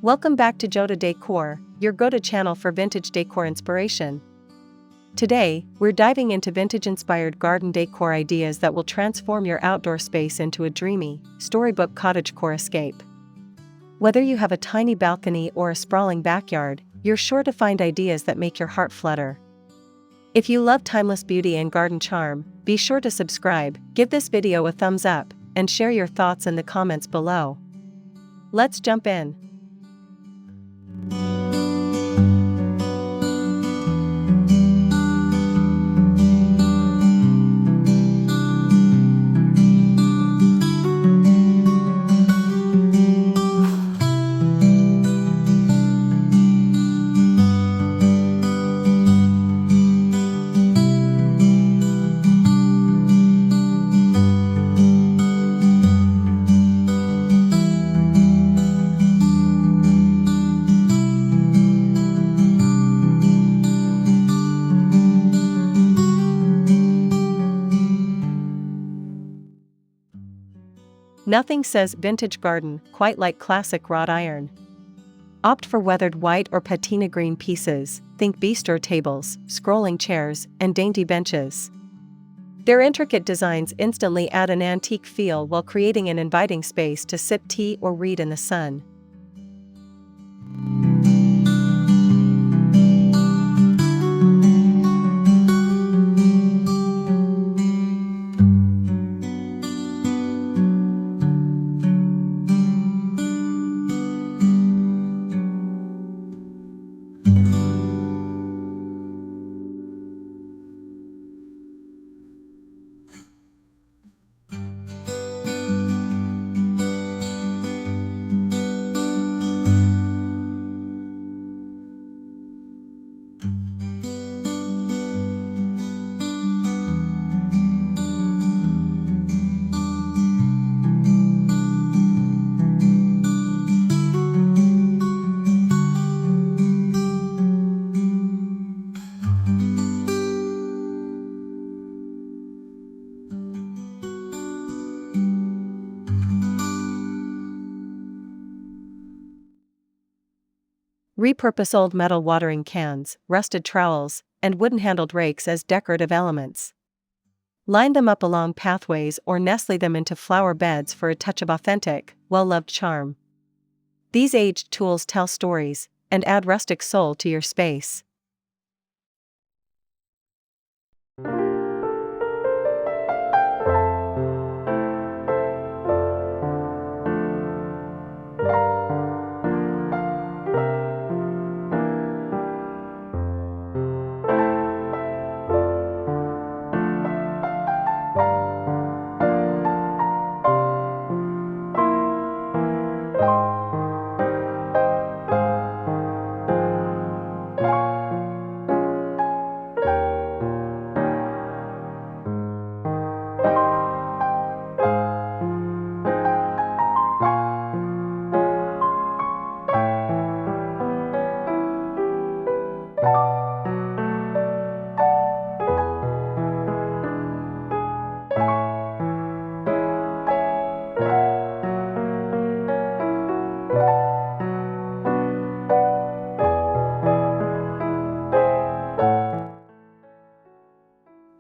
Welcome back to Decor, your go-to channel for vintage decor inspiration. Today, we're diving into vintage-inspired garden decor ideas that will transform your outdoor space into a dreamy, storybook cottagecore escape. Whether you have a tiny balcony or a sprawling backyard, you're sure to find ideas that make your heart flutter. If you love timeless beauty and garden charm, be sure to subscribe, give this video a thumbs up, and share your thoughts in the comments below. Let's jump in. Nothing says vintage garden quite like classic wrought iron. Opt for weathered white or patina green pieces, think bistro tables, scrolling chairs, and dainty benches. Their intricate designs instantly add an antique feel while creating an inviting space to sip tea or read in the sun. Repurpose old metal watering cans, rusted trowels, and wooden-handled rakes as decorative elements. Line them up along pathways or nestle them into flower beds for a touch of authentic, well-loved charm. These aged tools tell stories and add rustic soul to your space.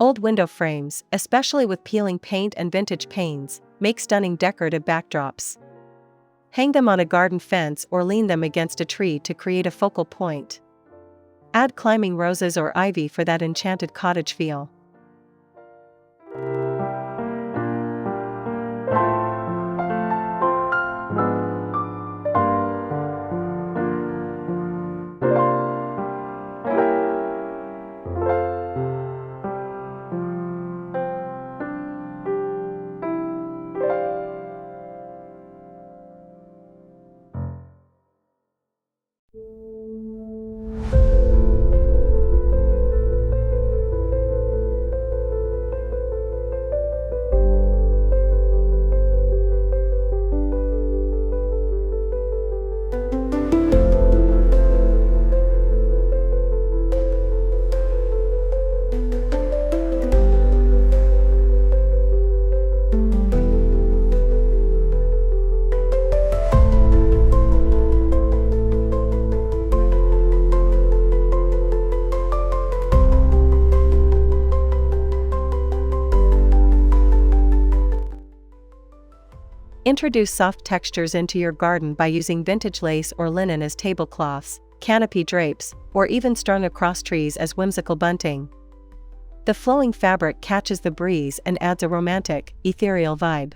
Old window frames, especially with peeling paint and vintage panes, make stunning decorative backdrops. Hang them on a garden fence or lean them against a tree to create a focal point. Add climbing roses or ivy for that enchanted cottage feel. Introduce soft textures into your garden by using vintage lace or linen as tablecloths, canopy drapes, or even strung across trees as whimsical bunting. The flowing fabric catches the breeze and adds a romantic, ethereal vibe.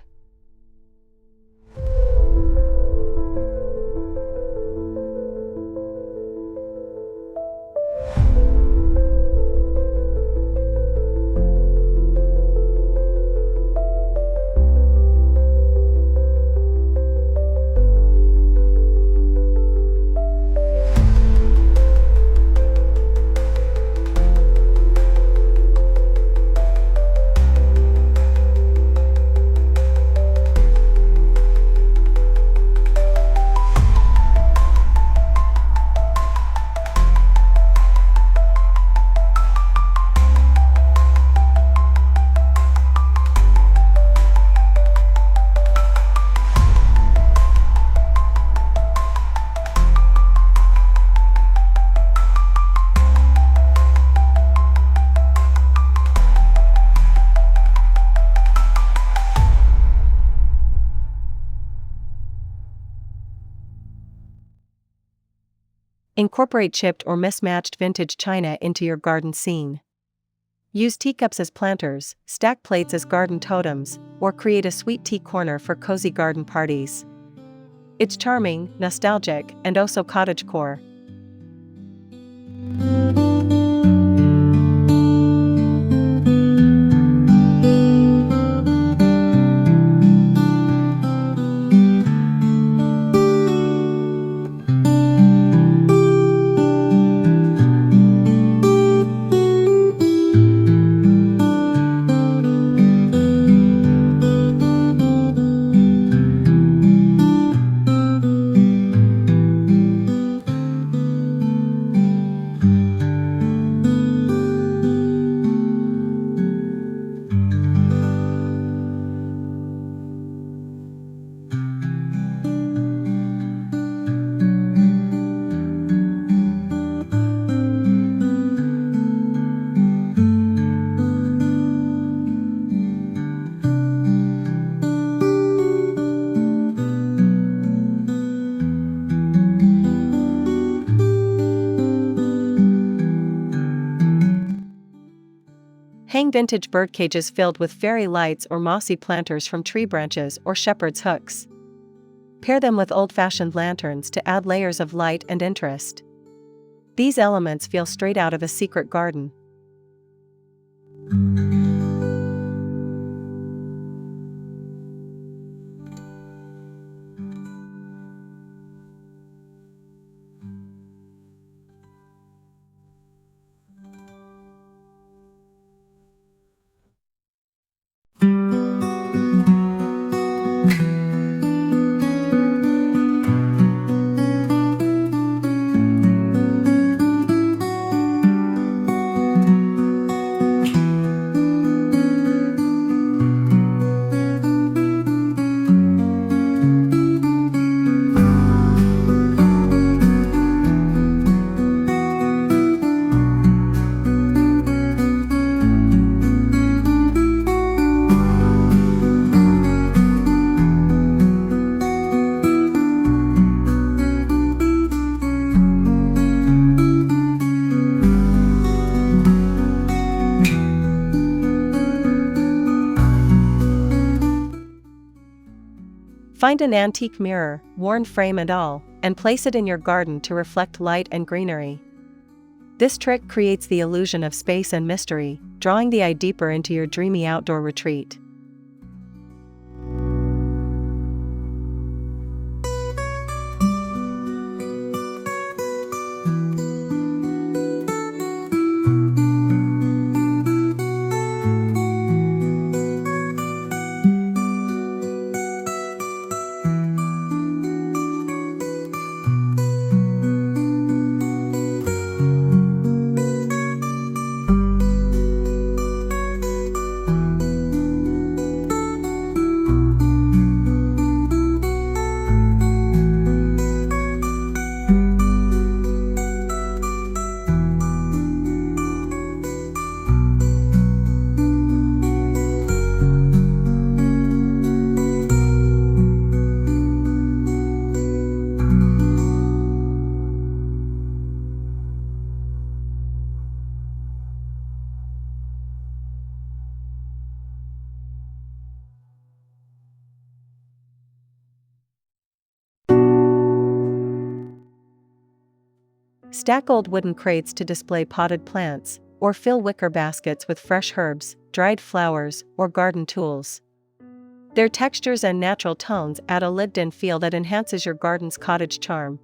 Incorporate chipped or mismatched vintage china into your garden scene. Use teacups as planters, stack plates as garden totems, or create a sweet tea corner for cozy garden parties. It's charming, nostalgic, and oh so cottagecore. Hang vintage bird cages filled with fairy lights or mossy planters from tree branches or shepherd's hooks. Pair them with old-fashioned lanterns to add layers of light and interest. These elements feel straight out of a secret garden. Find an antique mirror, worn frame and all, and place it in your garden to reflect light and greenery. This trick creates the illusion of space and mystery, drawing the eye deeper into your dreamy outdoor retreat. Stack old wooden crates to display potted plants, or fill wicker baskets with fresh herbs, dried flowers, or garden tools. Their textures and natural tones add a lived-in feel that enhances your garden's cottage charm.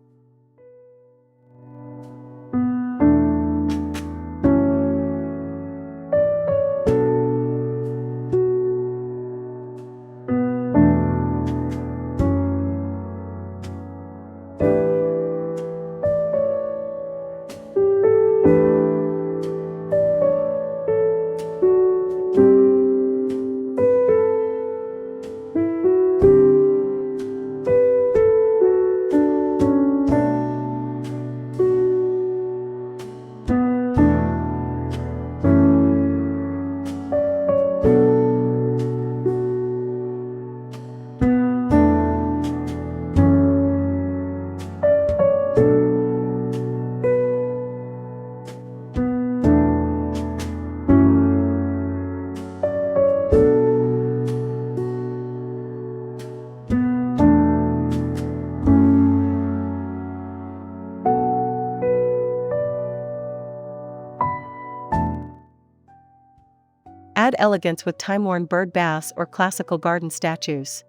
Add elegance with time-worn bird baths or classical garden statues.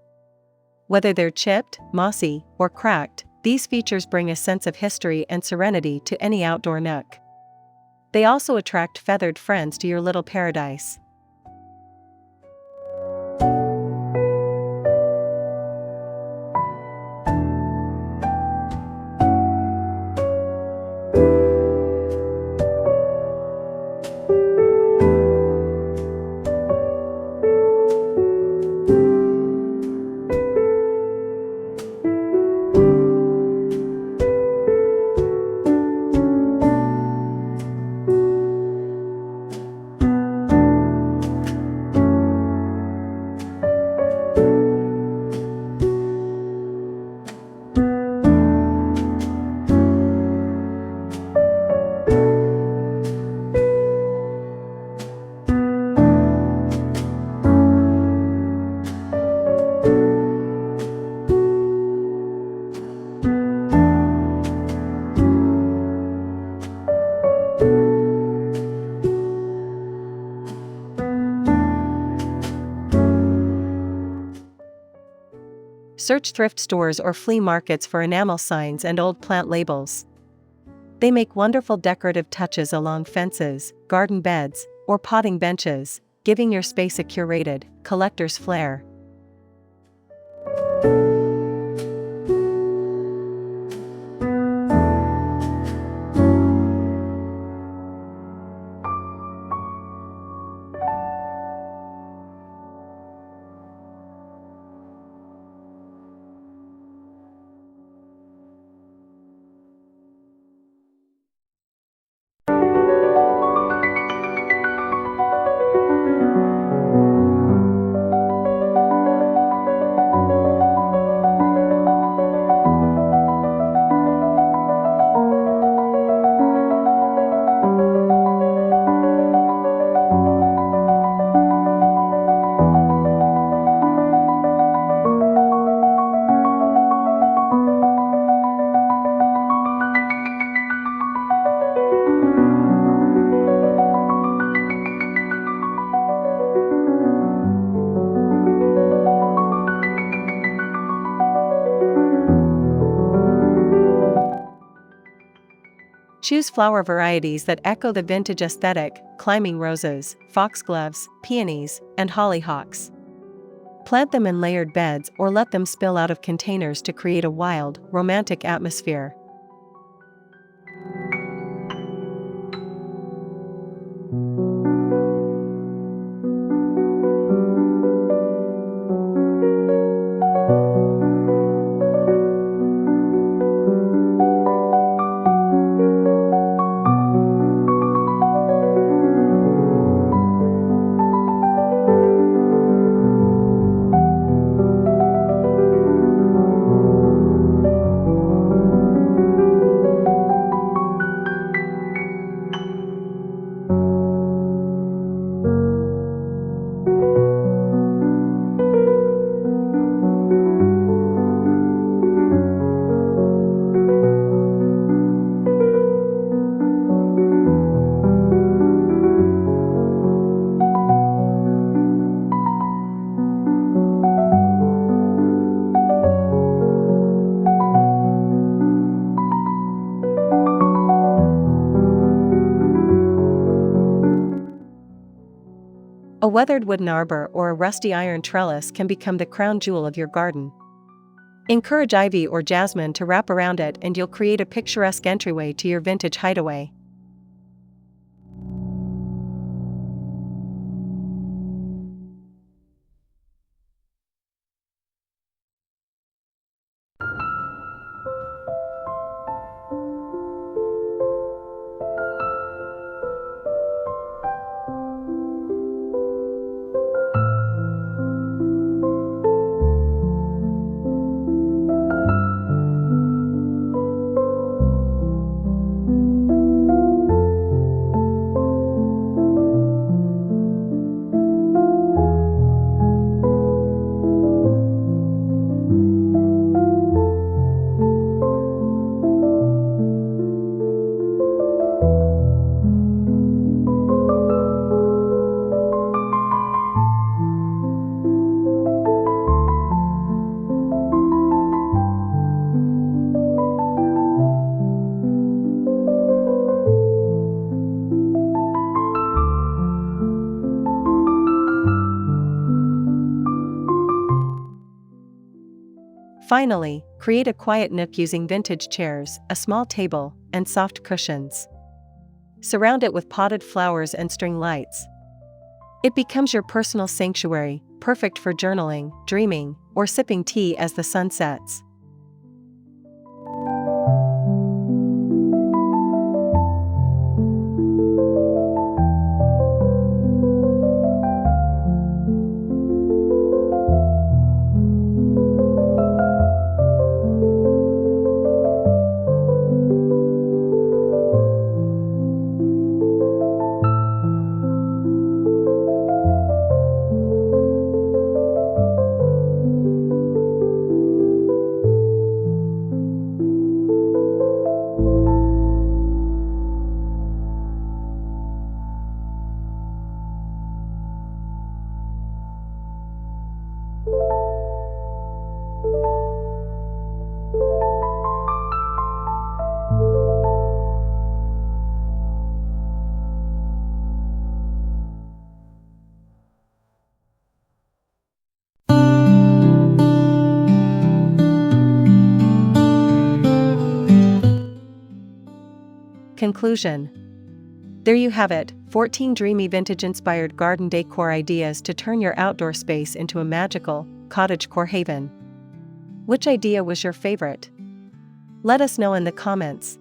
Whether they're chipped, mossy, or cracked, these features bring a sense of history and serenity to any outdoor nook. They also attract feathered friends to your little paradise. Search thrift stores or flea markets for enamel signs and old plant labels. They make wonderful decorative touches along fences, garden beds, or potting benches, giving your space a curated, collector's flair. Choose flower varieties that echo the vintage aesthetic: climbing roses, foxgloves, peonies, and hollyhocks. Plant them in layered beds or let them spill out of containers to create a wild, romantic atmosphere. A weathered wooden arbor or a rusty iron trellis can become the crown jewel of your garden. Encourage ivy or jasmine to wrap around it and you'll create a picturesque entryway to your vintage hideaway. Finally, create a quiet nook using vintage chairs, a small table, and soft cushions. Surround it with potted flowers and string lights. It becomes your personal sanctuary, perfect for journaling, dreaming, or sipping tea as the sun sets. Conclusion. There you have it, 14 dreamy vintage-inspired garden decor ideas to turn your outdoor space into a magical, cottagecore haven. Which idea was your favorite? Let us know in the comments.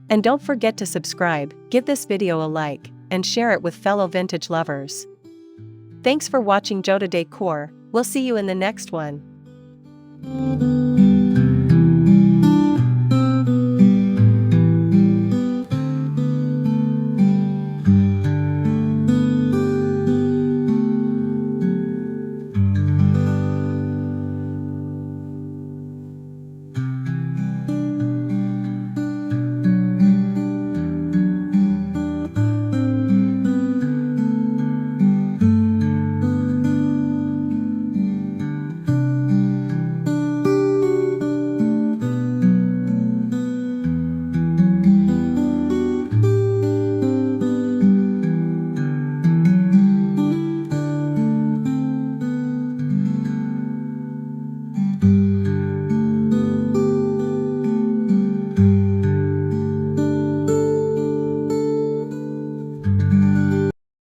And don't forget to subscribe, give this video a like, and share it with fellow vintage lovers. Thanks for watching Decor. We'll see you in the next one.